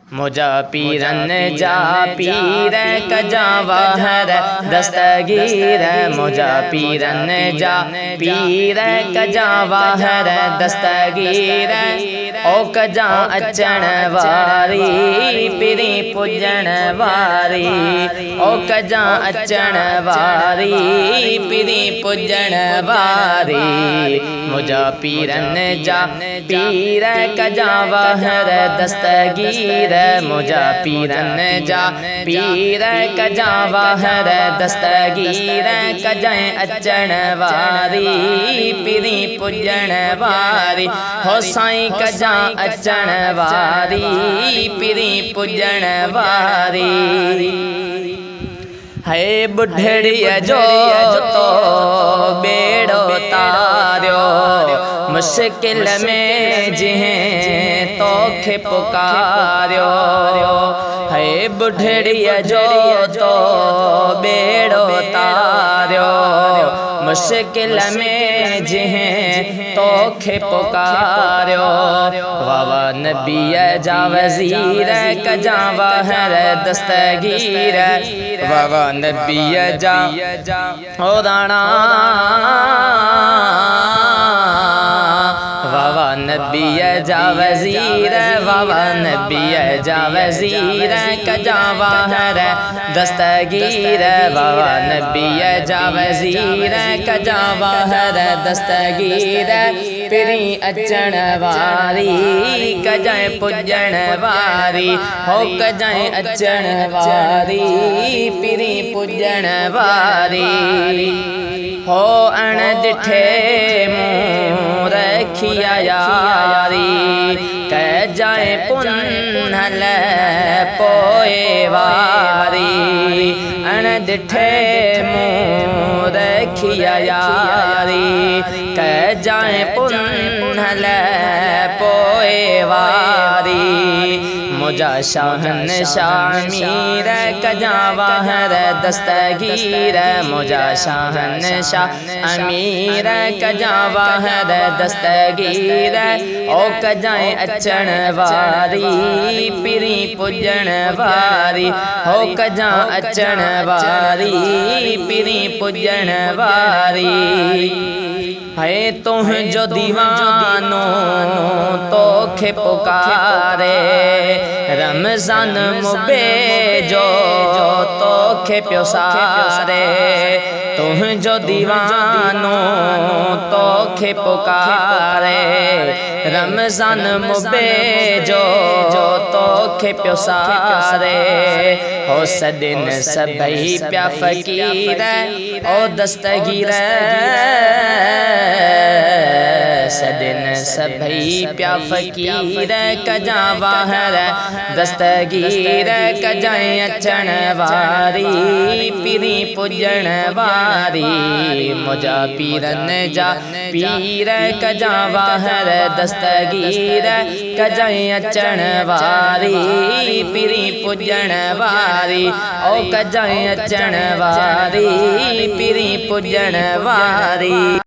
मुझा पीरन जा पीर कजा वाहर दस्तगीर। मुझा पीरन जा पीर कजा वाहर दस्तगीर। ओ कजा अचण वारी पिरी पुजण वारी। ओ कजा अचण वारी पिरी पुजण वारी। मुझा पीरन जा पीर कजा वाहर दस्तगीर। मुझा पीरन जा पीर कजा वाहर दस्तगीर। कजाएं अचण वारी पिरी पुजण वारी। हो साईं कजा अचण वारी पिरी पुजण वारी। है बुढ़ड़िया जो तो बेड़ो तारियो। मुश्किल में जिहें तोखे पुकारियो। है बुढ़ड़िया जो तो बेड़ो तारियो। मुश्किल में जिहें तोखे पुकारियो। वावा नबी जा वज़ीर कजा वाहर दस्तगीर। वावा नबी जा ओ राणा। वावा नबी जा वज़ीर। वावा नबी जा वज़ीर कजा वाहर दस्तगीर। वावा नबी जा वज़ीर कजा वाहर दस्तगीर। पिरी अचण वारी कजाएं पुजण वारी। हो कजाएं अचण वारी पिरी पुजण वारी। हो अण दिठे मुँह रखिया यारी। कजाएं पुनहल पोए वारी। अण दिठे मुँह रखिया यारी। कजाएं पुनहल पोए वारी। मुझा शाहन शामीर कजा वाहर दस्तगीर। मुझा शाहन शाह अमीर कजा वाहर दस्तगीर। ओ कजाएं अचण वारी पिरी पुजण वारी। हो कजा अचण वारी पिरी पुजण वारी। है तुह जो दीवानो तोखे पुकारे। रमज़ान मुबे जो तोखे प्यो सारे। तुह जो दीवानो तोखे पुकारे। रमज़ान मुबे जो तोखे प्यो सारे। हो सदिन सबई प्या फ़कीर ओ दस्तगीर। सदिन सबई प्या फ़कीर कजा वाहर दस्तगीर। कजाएं अचण वारी पिरी पुजण वारी। मुझा पीरन जा पीर कजा वाहर दस्तगीर। कजाएं अचण वारी पिरी पुजण वारी। ओ कजाएं अचण वारी पिरी पुजण वारी।